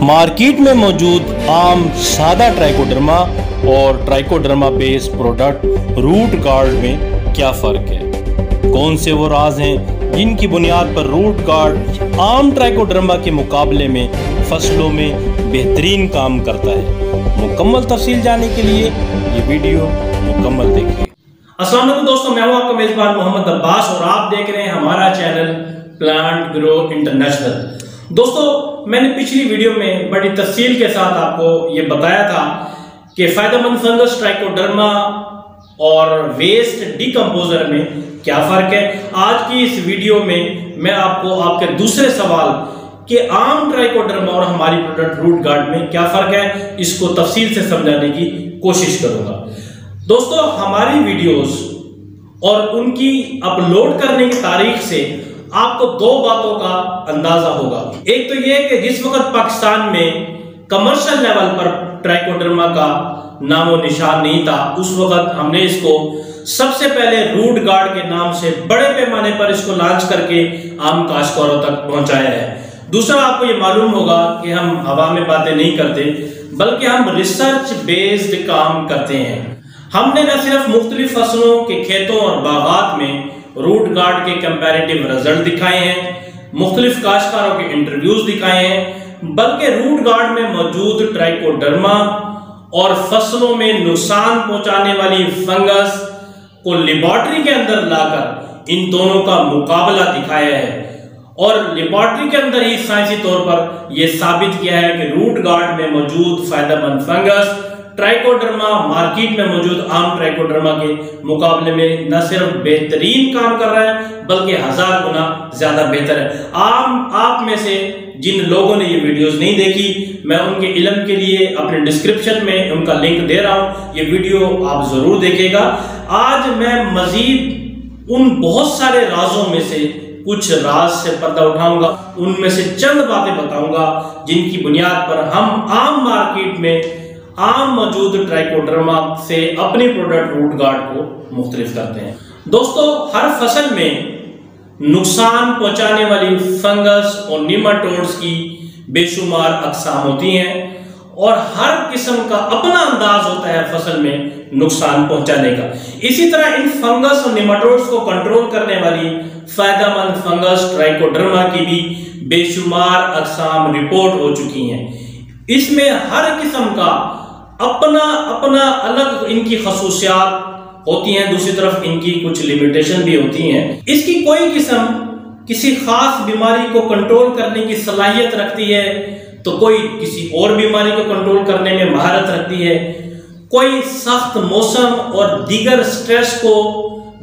Market में मौजूद आम सादा ट्राइकोडर्मा और trichoderma base product root guard में क्या फ़र्क है? कौन से वो राज हैं जिनकी बुनियाद पर रूट गार्ड आम ट्राइकोडर्मा के मुकाबले में फसलों में बेहतरीन काम करता है? मुकम्मल तफसील जानने के लिए ये वीडियो मुकम्मल देखिए। अस्सलाम वालेकुम दोस्तों, मैं हूं आपका मेज़बान मोहम्मद अब्बास और आप देख रहे हैं हमारा चैनल प्लांट ग्रो इंटरनेशनल। दोस्तों, मैंने पिछली वीडियो में बड़ी तफसील के साथ आपको ये बताया था कि फायदेमंद फंगस ट्राइकोडर्मा और वेस्ट डिकम्पोजर में क्या फ़र्क है। आज की इस वीडियो में मैं आपको आपके दूसरे सवाल कि आम ट्राइकोडर्मा और हमारी प्रोडक्ट रूट गार्ड में क्या फ़र्क है, इसको तफसील से समझाने की कोशिश करूंगा। दोस्तों, हमारी वीडियोस और उनकी अपलोड करने की तारीख से आपको दो बातों का अंदाजा होगा। एक तो यह कि जिस वक्त पाकिस्तान में कमर्शियल लेवल पर ट्राइकोडर्मा का नामो निशान नहीं था, उस वक्त हमने इसको सबसे पहले रूट गार्ड के नाम से बड़े पैमाने पर इसको लॉन्च करके आम काश्तकारों तक पहुंचाया है। दूसरा, आपको ये मालूम होगा कि हम हवा में बातें नहीं करते, बल्कि हम रिसर्च बेस्ड काम करते हैं। हमने न सिर्फ मुख्तलिफ फसलों के खेतों और बागात में रूट गार्ड के कंपैरेटिव रिजल्ट दिखाए हैं, मुख्तलिफ काश्तकारों के इंटरव्यूज दिखाए हैं, बल्कि रूट गार्ड में मौजूद ट्राइकोडर्मा और फसलों में नुकसान पहुंचाने वाली फंगस को लेबोरेटरी के अंदर लाकर इन दोनों का मुकाबला दिखाया है और लेबोरेटरी के अंदर ही साइंसी तौर पर यह साबित किया है कि रूट गार्ड में मौजूद फायदेमंद फंगस ट्राइकोडर्मा मार्केट में मौजूद आम ट्राइकोडर्मा के मुकाबले में न सिर्फ बेहतरीन काम कर रहा है, बल्कि 1000 गुना ज्यादा बेहतर है। आप में से जिन लोगों ने ये वीडियोस नहीं देखी, मैं उनके इल्म के लिए अपने डिस्क्रिप्शन में उनका लिंक दे रहा हूं, ये वीडियो आप जरूर देखिएगा। आज मैं मजीद उन बहुत सारे राजों में से कुछ राज से पर्दा उठाऊंगा, उनमें से चंद बातें बताऊंगा जिनकी बुनियाद पर हम आम मार्केट में आम मौजूद ट्राइकोडर्मा से अपनी प्रोडक्ट रूट गार्ड को मुख्तलिफ करते हैं। दोस्तों, हर फसल में नुकसान पहुंचाने वाली फंगस और निमाटोड्स की बेशुमार अक़साम होती हैं और हर किस्म का अपना अंदाज होता है फसल में नुकसान पहुंचाने का। इसी तरह इन फंगस और निमाटोड्स को कंट्रोल करने वाली फायदेमंद फंगस ट्राइकोडर्मा की भी बेशुमार अक़साम रिपोर्ट हो चुकी हैं। इसमें हर किस्म का अपना अलग इनकी खसूसियात होती हैं, दूसरी तरफ इनकी कुछ लिमिटेशन भी होती हैं। इसकी कोई किस्म किसी खास बीमारी को कंट्रोल करने की सलाहियत रखती है, तो कोई किसी और बीमारी को कंट्रोल करने में महारत रखती है। कोई सख्त मौसम और दीगर स्ट्रेस को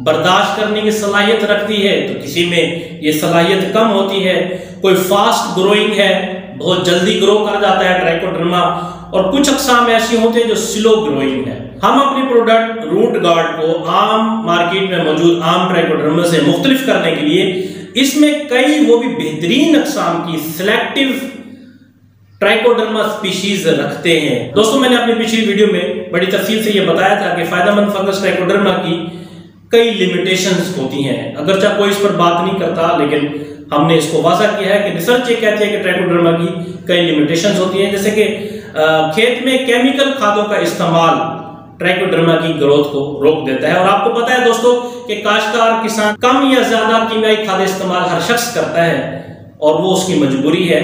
बर्दाश्त करने की सलाहियत रखती है, तो किसी में ये सलाहियत कम होती है। कोई फास्ट ग्रोइंग है, बहुत जल्दी ग्रो कर जाता है ट्राइकोडर्मा, और कुछ अक़साम ऐसी होते हैं जो स्लो ग्रोइंग है। हम अपनी प्रोडक्ट रूट गार्ड को आम मार्केट में मौजूद आम ट्राइकोडर्मा से मुख्तलिफ करने के लिए इसमें कई वो भी बेहतरीन अक़साम की सिलेक्टिव ट्राइकोडर्मा स्पीशीज रखते हैं। दोस्तों, मैंने अपनी पिछली वीडियो में बड़ी तफसील से यह बताया था कि फायदेमंद फंगस ट्राइकोडर्मा की कई लिमिटेशंस होती हैं। अगरचा कोई इस पर बात नहीं करता, लेकिन हमने इसको वाज़ा किया है कि रिसर्च ये कहती है कि ट्राइकोडर्मा की कई लिमिटेशंस होती हैं, जैसे कि खेत में केमिकल खादों का इस्तेमाल ट्राइकोडर्मा की ग्रोथ को रोक देता है। और आपको पता है दोस्तों कि काश्तकार किसान कम या ज्यादा कीमियाई खाद इस्तेमाल हर शख्स करता है और वो उसकी मजबूरी है।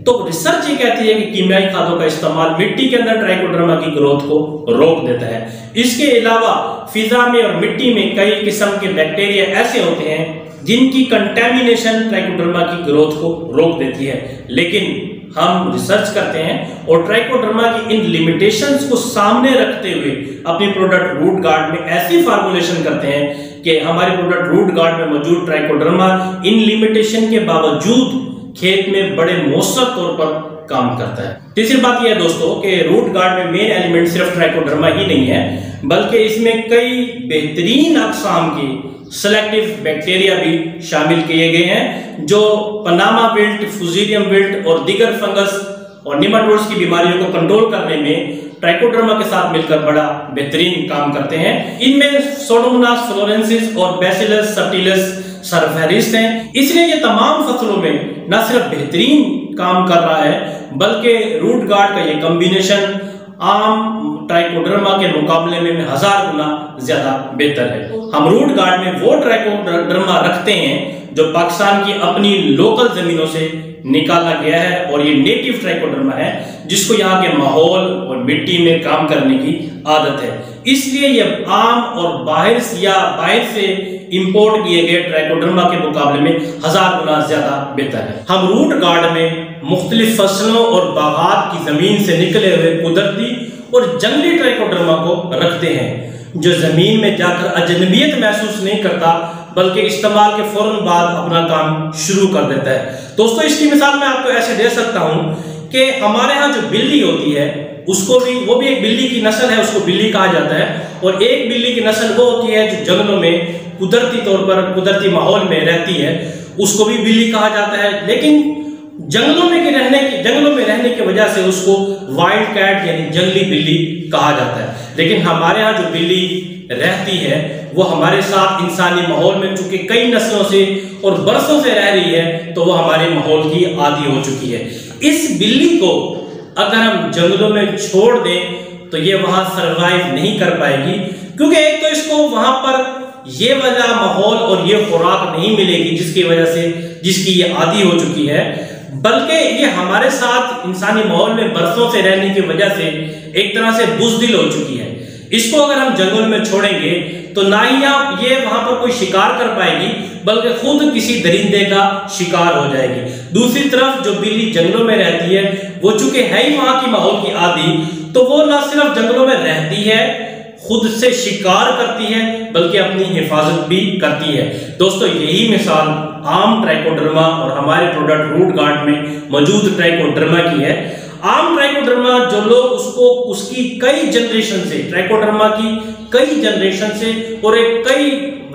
तो रिसर्च ये कहती है कि कीमियाई खादों का इस्तेमाल मिट्टी के अंदर ट्राइकोडर्मा की ग्रोथ को रोक देता है। इसके अलावा फिजा में और मिट्टी में कई किस्म के बैक्टीरिया ऐसे होते हैं जिनकी कंटेमिनेशन ट्राइकोडर्मा की ग्रोथ को रोक देती है। लेकिन हम रिसर्च करते हैं और ट्राइकोडर्मा की इन लिमिटेशंस को सामने रखते हुए अपनी प्रोडक्ट रूट गार्ड में ऐसी फार्मुलेशन करते हैं कि हमारी प्रोडक्ट रूट गार्ड में मौजूद ट्राइकोडर्मा इन लिमिटेशन के बावजूद खेत में बड़े मौसर तौर पर काम करता है। तीसरी बात यह है दोस्तों कि रूट गार्ड में मेन एलिमेंट सिर्फ ट्राइकोडर्मा ही नहीं है, बल्कि इसमें कई बेहतरीन अक़साम की सेलेक्टिव बैक्टीरिया भी शामिल किए गए हैं जो पनामा विल्ट, फुजीरियम विल्ट और दीगर फंगस और निमाटोड्स की बीमारियों को कंट्रोल करने में ट्राइकोडर्मा के साथ मिलकर बड़ा बेहतरीन काम करते हैं। इनमें सोडोमोनास फ्लोरेंसिस और बैसिलस सब्टिलस सरफहरिस्त हैं। इसलिए ये तमाम फसलों में न सिर्फ बेहतरीन काम कर रहा है बल्कि रूट गार्ड का ये कॉम्बिनेशन आम ट्राइकोडर्मा के मुकाबले में 1000 गुना ज्यादा बेहतर है। हम रूट गार्ड में वो ट्राइकोडर्मा रखते हैं जो पाकिस्तान की अपनी लोकल जमीनों से निकाला गया है और ये नेटिव ट्राइकोडर्मा है जिसको यहाँ के माहौल और मिट्टी में काम करने की आदत है। इसलिए ये आम और बाहर से इंपोर्ट किए गए ट्राइकोडर्मा के मुकाबले में 1000 गुना ज्यादा बेहतर है। हम रूट गार्ड में मुख्तलिफ फसलों और बागात की जमीन से निकले हुए कुदरती और जंगली ट्राइकोडर्मा को रखते हैं जो जमीन में जाकर अजनबियत महसूस नहीं करता बल्कि इस्तेमाल के फौरन बाद अपना काम शुरू कर देता है। दोस्तों इसकी मिसाल मैं आपको ऐसे दे सकता हूं कि हमारे यहाँ जो बिल्ली होती है उसको भी वो भी एक बिल्ली की नस्ल है, उसको बिल्ली कहा जाता है। और एक बिल्ली की नस्ल वो होती है जो जंगलों में कुदरती तौर पर कुदरती माहौल में रहती है, उसको भी बिल्ली कहा जाता है। लेकिन जंगलों में रहने की वजह से उसको वाइल्ड कैट यानी जंगली बिल्ली कहा जाता है। लेकिन हमारे यहाँ जो बिल्ली रहती है वो हमारे साथ इंसानी माहौल में चूंकि कई नस्लों से और बरसों से रह रही है तो वो हमारे माहौल की आदी हो चुकी है। इस बिल्ली को अगर हम जंगलों में छोड़ दें तो ये वहां सरवाइव नहीं कर पाएगी, क्योंकि एक तो इसको वहां पर ये वाला माहौल और ये खुराक नहीं मिलेगी जिसकी ये आदी हो चुकी है, बल्कि ये हमारे साथ इंसानी माहौल में बरसों से रहने की वजह से एक तरह से बुज़दिल हो चुकी है। इसको अगर हम जंगल में छोड़ेंगे तो ना ही ये वहां पर कोई शिकार कर पाएगी बल्कि खुद किसी दरिंदे का शिकार हो जाएगी। दूसरी तरफ जो बिल्ली जंगलों में रहती है वो चूंकि है ही वहां की माहौल की आदी, तो वो ना सिर्फ जंगलों में रहती है, खुद से शिकार करती है, बल्कि अपनी हिफाजत भी करती है। दोस्तों यही मिसाल आम ट्राइकोडर्मा और हमारे प्रोडक्ट रूट गार्ड में मौजूद ट्राइकोडर्मा की है। आम ट्राइकोडर्मा जो लोग उसकी कई जनरेशन से ट्राइकोडर्मा की कई जनरेशन से और एक कई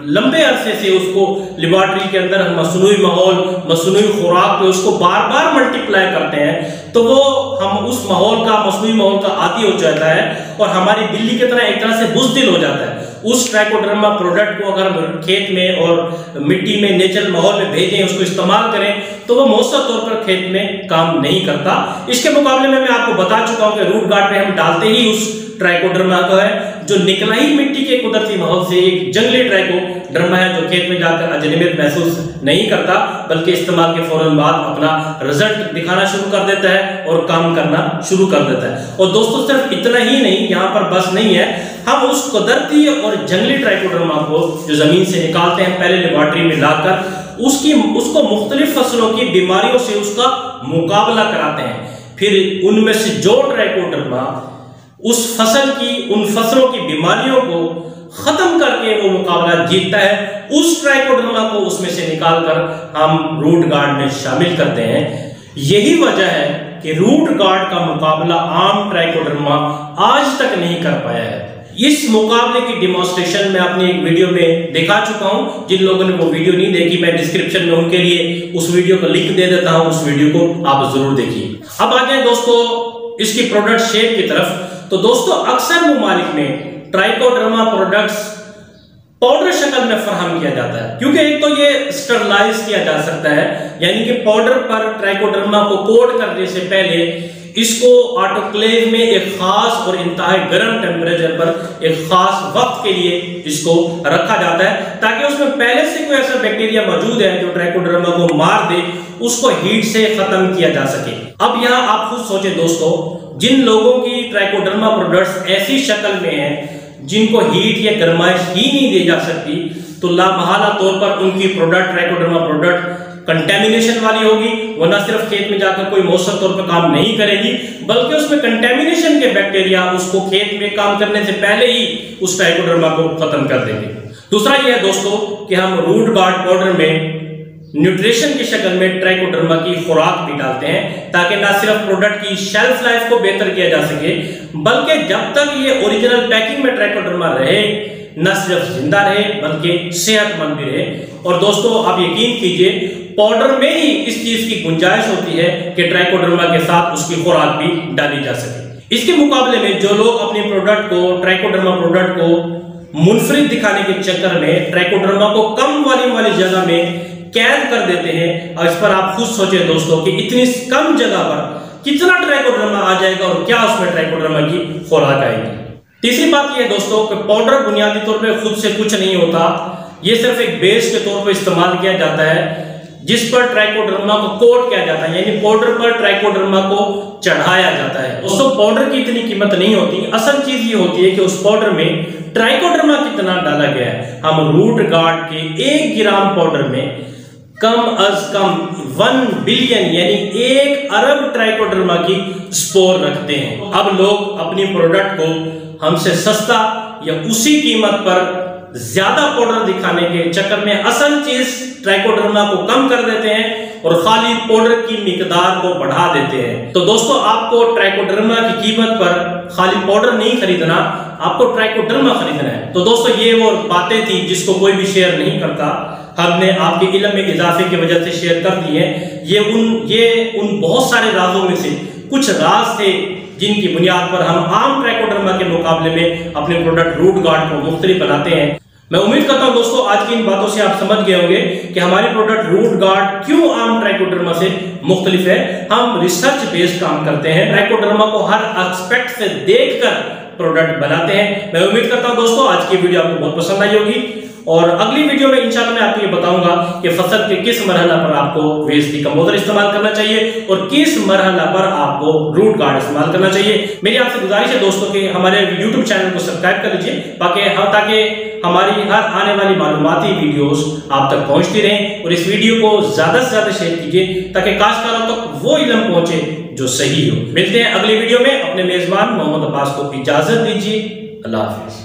लंबे अरसे से उसको लेबोरेटरी के अंदर मसनूई माहौल मसनूई खुराक पे उसको बार बार मल्टीप्लाई करते हैं तो वो हम उस माहौल का मसनूई माहौल का आदी हो जाता है और हमारी बिल्ली की तरह एक तरह से बुज़दिल हो जाता है। उस ट्राइकोडर्मा प्रोडक्ट को अगर हम खेत में और मिट्टी में नेचुरल माहौल में भेजें, उसको इस्तेमाल करें तो वो मौसर तौर पर खेत में काम नहीं करता। इसके मुकाबले में मैं आपको बता चुका हूं कि रूट गार्ड में हम डालते ही उस ट्राइकोडर्मा को है जो निकला ही मिट्टी के कुदरती माहौल से एक जंगली ट्राइकोडर्मा है जो खेत में जाकर अजनबियत महसूस नहीं करता बल्कि इस्तेमाल के फौरन बाद अपना रिजल्ट दिखाना शुरू कर देता है और काम करना शुरू कर देता है। और दोस्तों सिर्फ इतना ही नहीं, यहाँ पर बस नहीं है, हम उस कुदरती और जंगली ट्राइकोडर्मा को जो जमीन से निकालते हैं पहले लेबोरेटरी में लाकर उसको मुख्तलिफ फसलों की बीमारियों से उसका मुकाबला कराते हैं। फिर उनमें से जो ट्राइकोडर्मा उन फसलों की बीमारियों को खत्म करके वो मुकाबला जीतता है, उस ट्राइकोडर्मा को उसमें से निकालकर हम रूट गार्ड में शामिल करते हैं। यही वजह है कि रूट गार्ड का मुकाबला आम ट्राइकोडर्मा आज तक नहीं कर पाया है। इस मुकाबले की डेमोन्स्ट्रेशन मैं अपनी एक वीडियो में दिखा चुका हूं। जिन लोगों ने वो वीडियो नहीं देखी मैं डिस्क्रिप्शन में उनके लिए उस वीडियो को लिंक दे देता हूं, उस वीडियो को आप जरूर देखिए। अब आ जाए दोस्तों इसकी प्रोडक्ट शेप की तरफ। तो दोस्तों अक्सर ममालिक में ट्राइकोडर्मा प्रोडक्ट्स पाउडर शक्ल में फराहम किया जाता है, क्योंकि एक तो ये स्टरलाइज किया जा सकता है, यानी कि पाउडर पर ट्राइकोडर्मा को कोट करने से पहले इसको ऑटोक्लेव में एक खास और इंतहाई गर्म टेम्परेचर पर एक खास वक्त के लिए इसको रखा जाता है ताकि उसमें पहले से कोई ऐसा बैक्टीरिया मौजूद है जो ट्राइकोडर्मा को मार दे, उसको हीट से खत्म किया जा सके। अब यहाँ आप खुद सोचें दोस्तों, जिन लोगों की ट्राइकोडर्मा प्रोडक्ट्स ऐसी शक्ल में हैं जिनको हीट या गर्माइश ही नहीं दी जा सकती, तो लामहला तौर पर उनकी प्रोडक्ट ट्राइकोडर्मा प्रोडक्ट कंटेमिनेशन वाली होगी। वो न सिर्फ खेत में जाकर कोई मौसर तौर पर काम नहीं करेगी बल्कि उसमें कंटेमिनेशन के बैक्टीरिया उसको खेत में काम करने से पहले ही उस ट्राइकोडर्मा को खत्म कर देंगे। दूसरा यह है दोस्तों कि हम रूट गार्ड पाउडर में न्यूट्रिशन की शक्ल में ट्राइकोडर्मा की खुराक भी डालते हैं ताकि ना सिर्फ प्रोडक्ट की शेल्फ लाइफ को बेहतर किया जा सके बल्कि जब तक ये ओरिजिनल पैकिंग में ट्राइकोडर्मा रहे न सिर्फ जिंदा रहे बल्कि सेहतमंद भी रहे। और दोस्तों आप यकीन कीजिए पाउडर में ही इस चीज की गुंजाइश होती है कि ट्राइकोडर्मा के साथ उसकी खुराक भी डाली जा सके। इसके मुकाबले में जो लोग अपने प्रोडक्ट को ट्राइकोडर्मा प्रोडक्ट को मुनफरिद दिखाने के चक्कर में ट्राइकोडर्मा को कम वॉल्यूम वाली जगह में कैद कर देते हैं। और इस पर आप खुद सोचे दोस्तों कि इतनी कम जगह पर कितना ट्राइकोडर्मा आ जाएगा और क्या उसमें ट्राइकोडर्मा की खुराक आएगी। तीसरी बात यह दोस्तों कि पाउडर बुनियादी तौर पे खुद से कुछ नहीं होता, ये सिर्फ एक बेस के तौर पे इस्तेमाल किया जाता है जिस पर ट्राइकोडर्मा को कोट किया जाता है, यानी पाउडर पर ट्राइकोडर्मा को चढ़ाया जाता है। दोस्तों पाउडर की इतनी कीमत नहीं होती, असल चीज ये होती है कि उस पाउडर में ट्राइकोडर्मा कितना डाला गया है। हम रूट गार्ड के 1 ग्राम पाउडर में कम अज कम 1 बिलियन यानी 1 अरब ट्राइकोडर्मा की स्पोर रखते हैं। अब लोग अपनी प्रोडक्ट को हमसे सस्ता या उसी कीमत पर ज्यादा पाउडर दिखाने के चक्कर में असल चीज ट्राइकोडर्मा को कम कर देते हैं और खाली पाउडर की मिकदार को बढ़ा देते हैं। तो दोस्तों आपको ट्राइकोडर्मा की कीमत पर खाली पाउडर नहीं खरीदना, आपको ट्राइकोडर्मा खरीदना है। तो दोस्तों ये वो बातें थी जिसको कोई भी शेयर नहीं करता, हमने आपके इल्म में इजाफे की वजह से शेयर कर दी है। ये उन बहुत सारे राजों में से कुछ राज थे जिनकी बुनियाद पर हम आम ट्राइकोडर्मा के मुकाबले में अपने प्रोडक्ट रूट गार्ड को मुख्तलिफ बनाते हैं। मैं उम्मीद करता हूं दोस्तों आज की इन बातों से आप समझ गए होंगे कि हमारी प्रोडक्ट रूट गार्ड क्यों आम ट्राइकोडर्मा से मुख्तलिफ है। हम रिसर्च बेस्ड काम करते हैं, ट्राइकोडर्मा को हर एस्पेक्ट से देखकर प्रोडक्ट बनाते हैं। मैं उम्मीद करता हूं दोस्तों आज की वीडियो आपको बहुत पसंद आई होगी और अगली वीडियो में इंशाल्लाह मैं आपको ये बताऊंगा कि फसल के किस मरहला पर आपको वेस्ट डिकम्पोजर इस्तेमाल करना चाहिए और किस मरहला पर आपको रूट गार्ड इस्तेमाल करना चाहिए। मेरी आपसे गुजारिश है दोस्तों कि हमारे YouTube चैनल को सब्सक्राइब कर लीजिए ताकि हमारी हर आने वाली मालूमाती वीडियोस आप तक पहुंचती रहें और इस वीडियो को ज्यादा से ज्यादा शेयर कीजिए ताकि काश्तकारों तक वो इल्म पहुंचे जो सही हो। मिलते हैं अगली वीडियो में। अपने मेजबान मोहम्मद अब्बास को इजाजत दीजिए। अल्लाह हाफिज।